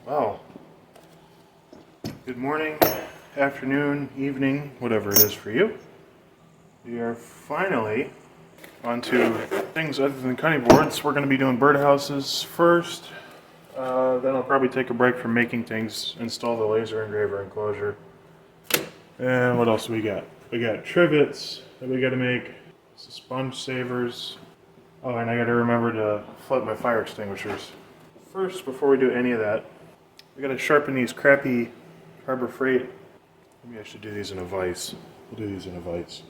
Wow. Good morning, afternoon, evening, whatever it is for you. We are finally onto things other than cutting boards. We're going to be doing birdhouses first. Then I'll probably take a break from making things, install the laser engraver enclosure. And what else do we got? We got trivets that we got to make, sponge savers. Oh, and I got to remember to flood my fire extinguishers. First, before we do any of that, we got to sharpen these crappy Harbor Freight. Maybe I should do these in a vise. We'll do these in a vise.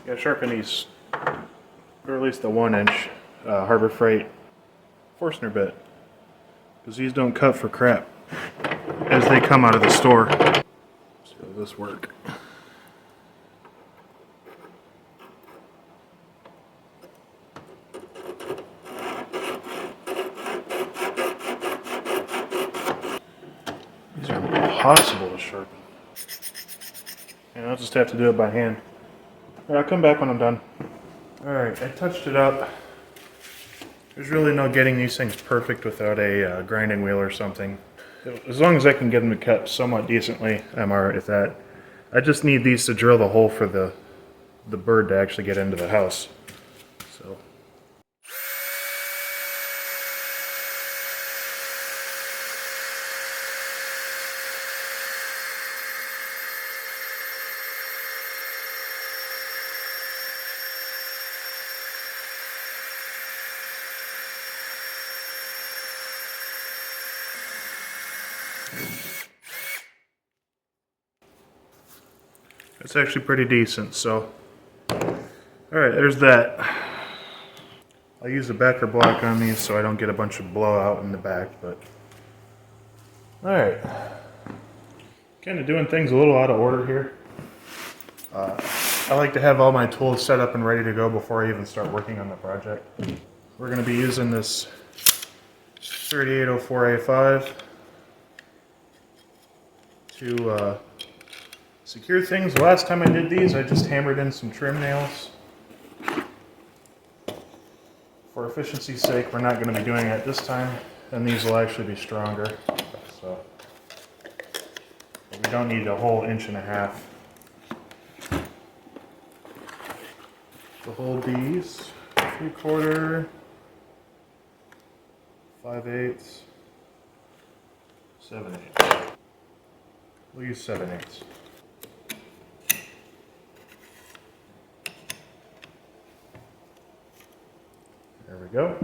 Got to sharpen these, or at least the 1-inch Harbor Freight Forstner bit, because these don't cut for crap as they come out of the store. Let's see how this work. These are impossible to sharpen. And I'll just have to do it by hand. Alright, I'll come back when I'm done. Alright, I touched it up. There's really no getting these things perfect without a grinding wheel or something. As long as I can get them to cut somewhat decently, I'm alright with that. I just need these to drill the hole for the bird to actually get into the house. So. It's actually pretty decent, so. Alright, there's that. I'll use a backer block on these so I don't get a bunch of blowout in the back, but. Alright. Kind of doing things a little out of order here. I like to have all my tools set up and ready to go before I even start working on the project. We're going to be using this 3804A5 to secure things. The last time I did these, I just hammered in some trim nails. For efficiency's sake, we're not going to be doing that this time, and these will actually be stronger. So we don't need a whole 1.5 inches. To hold these 3/4, 5/8, 7/8. We'll use 7/8. There we go.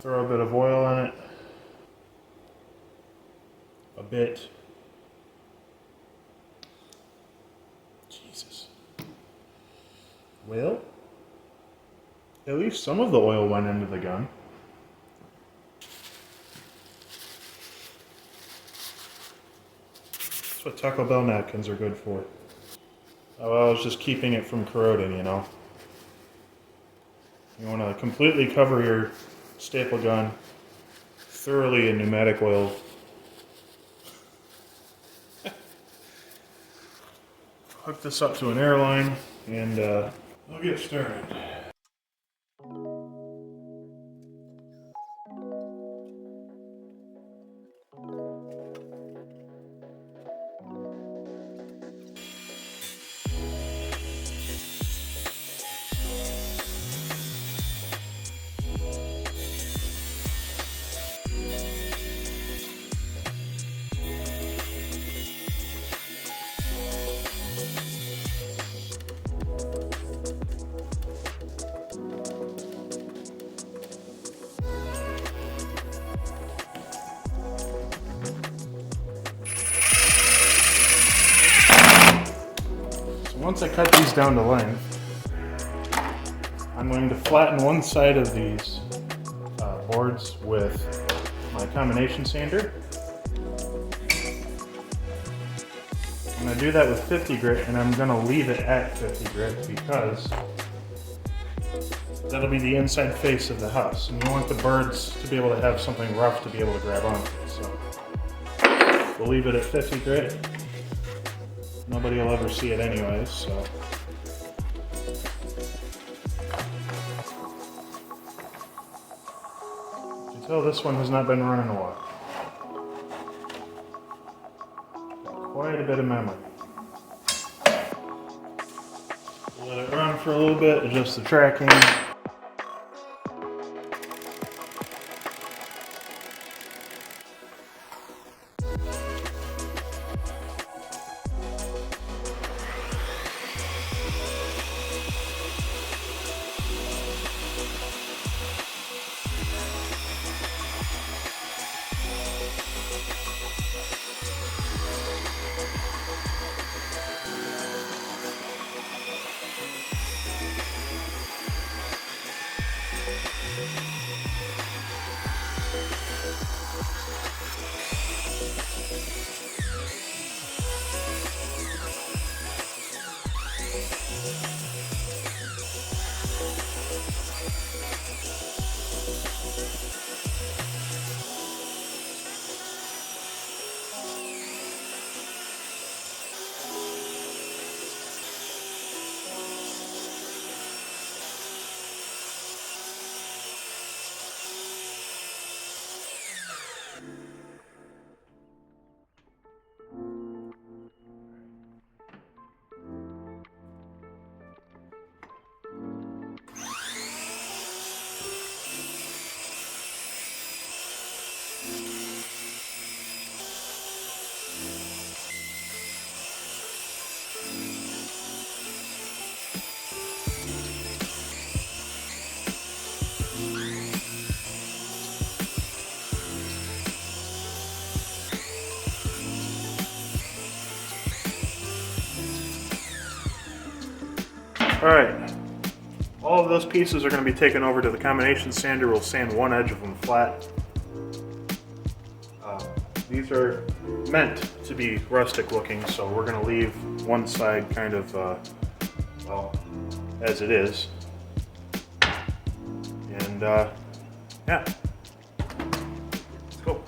Throw a bit of oil on it. A bit. Jesus. Well, at least some of the oil went into the gun. That's what Taco Bell napkins are good for. Oh, I was just keeping it from corroding, you know. You want to completely cover your staple gun thoroughly in pneumatic oil. Hook this up to an airline and I'll get started. Once I cut these down to length, I'm going to flatten one side of these boards with my combination sander. I'm going to do that with 50 grit, and I'm going to leave it at 50 grit because that'll be the inside face of the house, and you want the birds to be able to have something rough to be able to grab onto. So we'll leave it at 50 grit. Nobody will ever see it anyways, so. You can tell this one has not been running a while. quite a bit of memory. Let it run for a little bit, adjust the tracking. Alright, all of those pieces are going to be taken over to the combination sander. We'll sand one edge of them flat. These are meant to be rustic looking, so we're going to leave one side kind of, well, as it is. And, yeah. Let's go.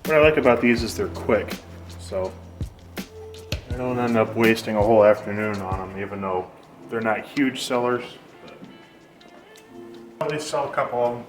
What I like about these is they're quick, so I don't end up wasting a whole afternoon on them, even though they're not huge sellers. But at least sell a couple of them.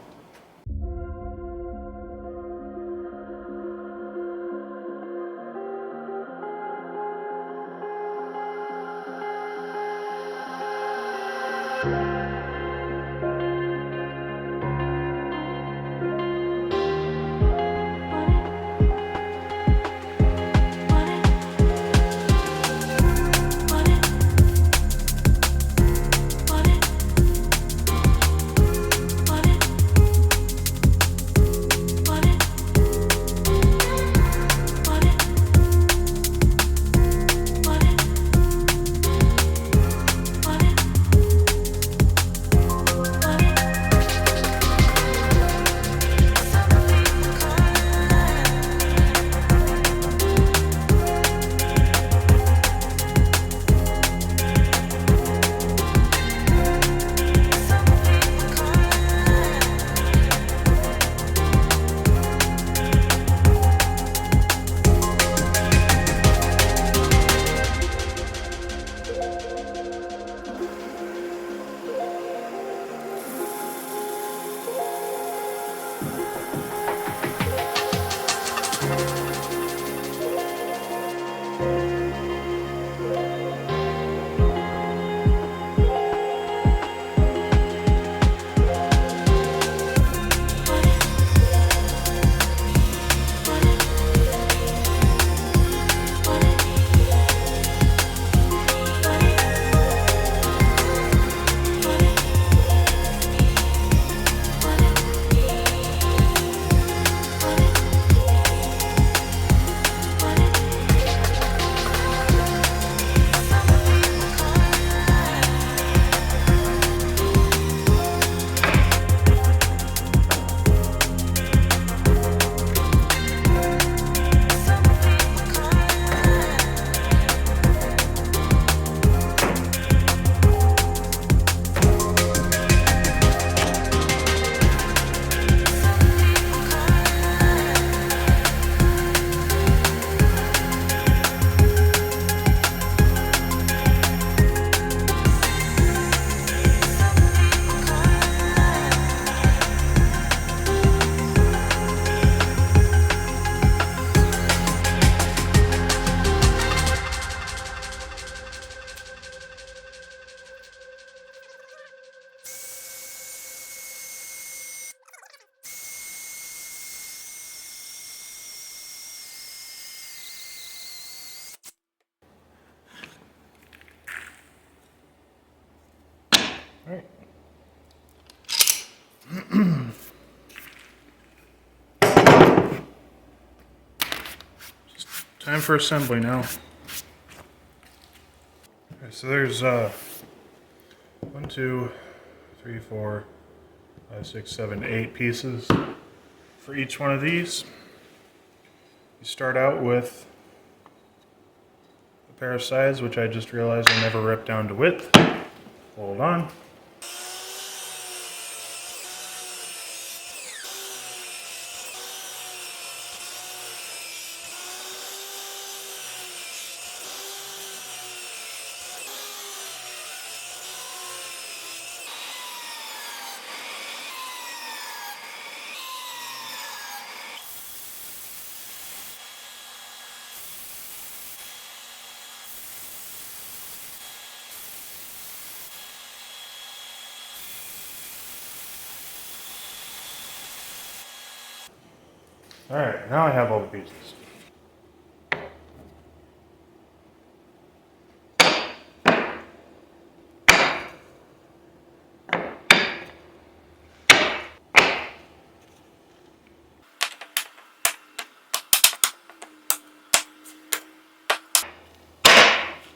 All right. Time for assembly now. Okay, so there's 1, 2, 3, 4, 5, 6, 7, 8 pieces for each one of these. You start out with a pair of sides, which I just realized I never ripped down to width. Hold on. All right, now I have all the pieces.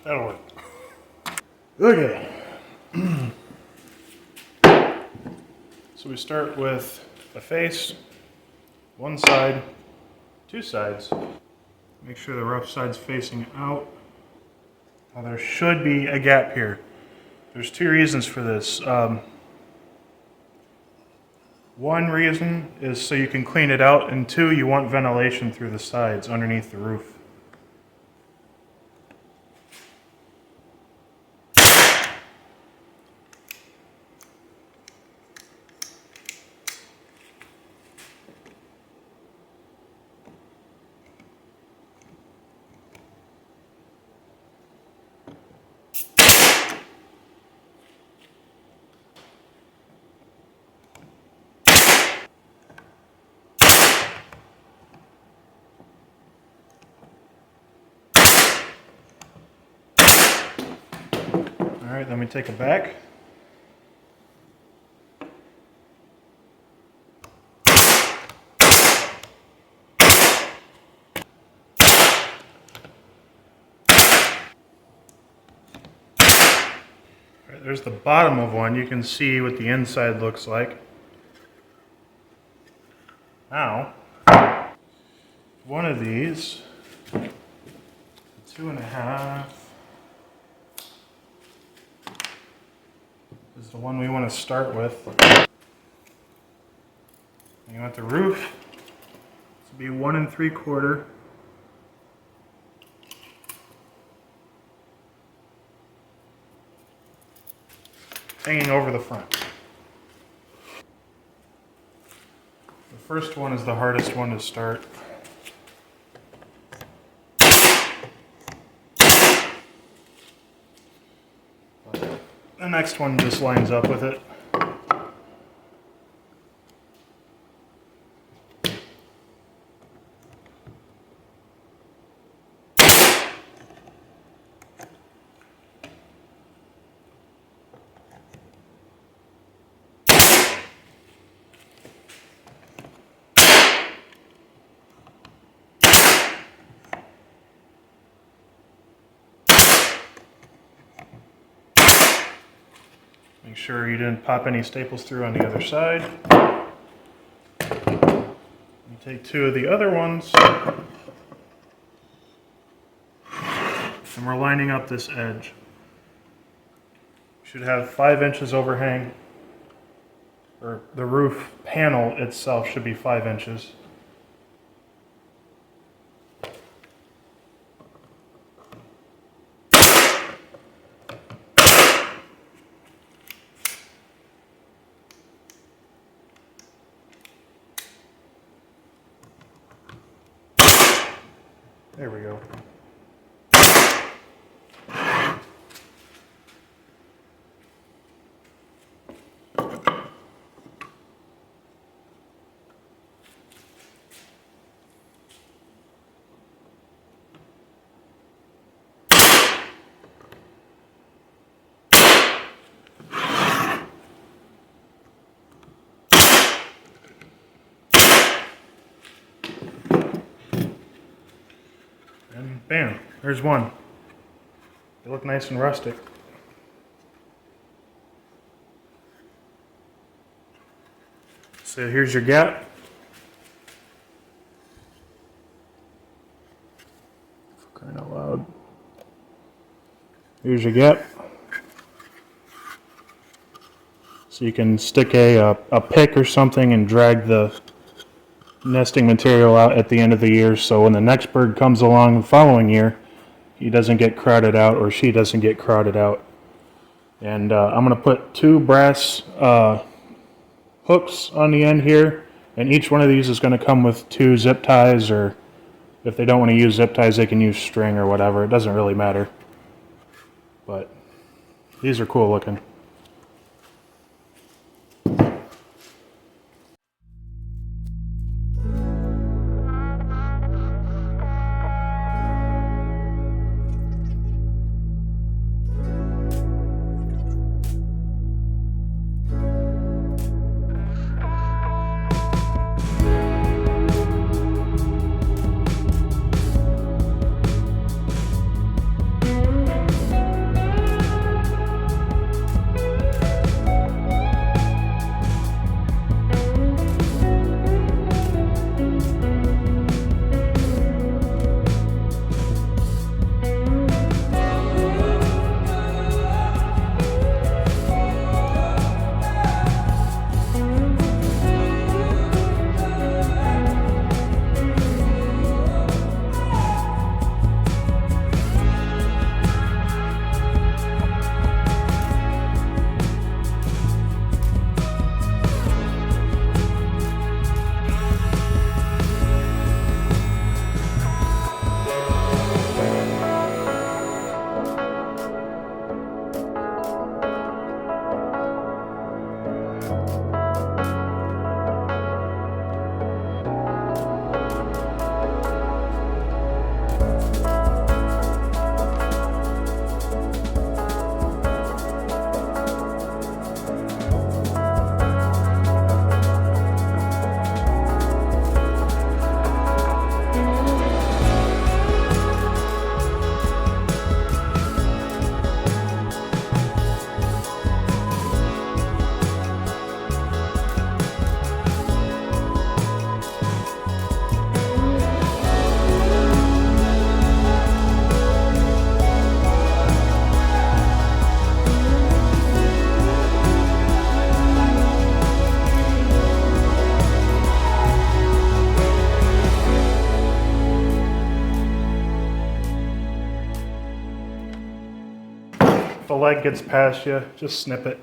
That'll work. Okay. So we start with a face, one side, two sides. Make sure the rough side's facing out. Now there should be a gap here. There's two reasons for this. One reason is so you can clean it out, and two, you want ventilation through the sides underneath the roof. All right, then we take it back. All right, there's the bottom of one. You can see what the inside looks like. Now, one of these, 2.5, is the one we want to start with. You want the roof to be 1 3/4. Hanging over the front. The first one is the hardest one to start. The next one just lines up with it. Make sure you didn't pop any staples through on the other side. You take two of the other ones, and we're lining up this edge. You should have 5 inches overhang, or the roof panel itself should be 5 inches. There we go. And bam, there's one. They look nice and rustic. So here's your gap. For crying out loud. Here's your gap. So you can stick a pick or something and drag the nesting material out at the end of the year, so when the next bird comes along the following year, he doesn't get crowded out, or she doesn't get crowded out. And I'm going to put 2 brass hooks on the end here, and each one of these is going to come with 2 zip ties, or if they don't want to use zip ties, they can use string or whatever. It doesn't really matter. But these are cool looking. If the leg gets past you, just snip it.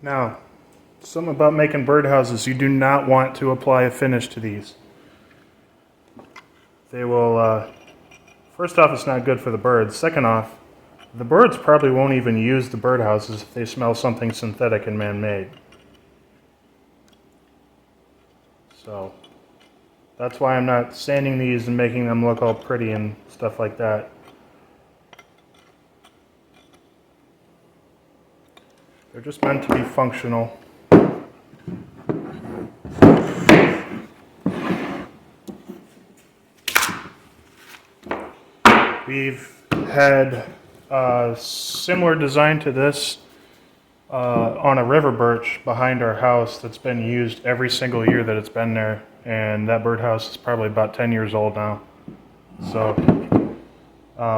Now, something about making birdhouses, you do not want to apply a finish to these. They will, first off, it's not good for the birds. Second off, the birds probably won't even use the birdhouses if they smell something synthetic and man-made. So, that's why I'm not sanding these and making them look all pretty and stuff like that. They're just meant to be functional. We've had a similar design to this on a river birch behind our house that's been used every single year that it's been there, and that birdhouse is probably about 10 years old now. So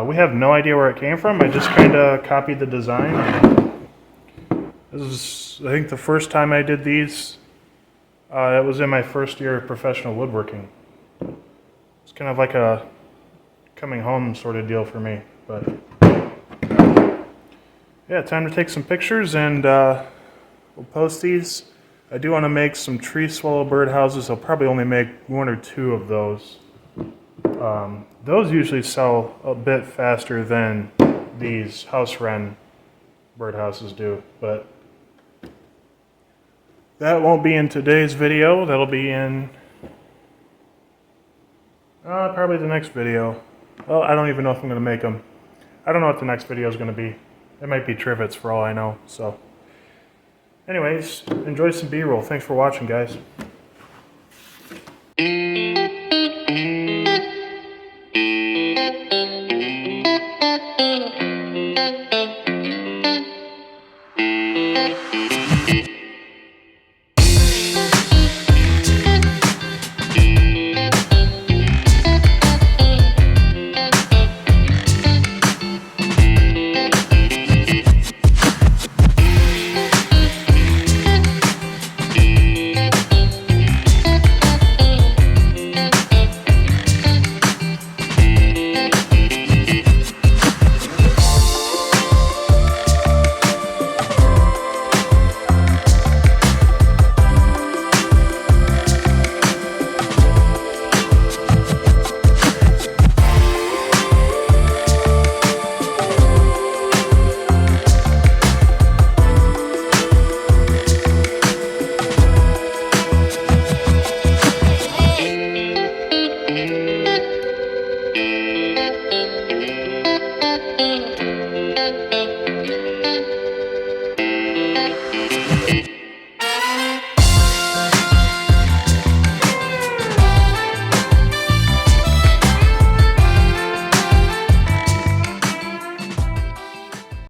we have no idea where it came from. I just kind of copied the design. This is, I think, the first time I did these. It was in my first year of professional woodworking. It's kind of like a coming home sort of deal for me, but yeah, time to take some pictures, and we'll post these. I do want to make some tree swallow birdhouses. I'll probably only make 1 or 2 of those. Those usually sell a bit faster than these house wren birdhouses do, but that won't be in today's video. That'll be in probably the next video. Well, I don't even know if I'm going to make them. I don't know what the next video is going to be. It might be trivets for all I know. So, anyways, enjoy some B-roll. Thanks for watching, guys.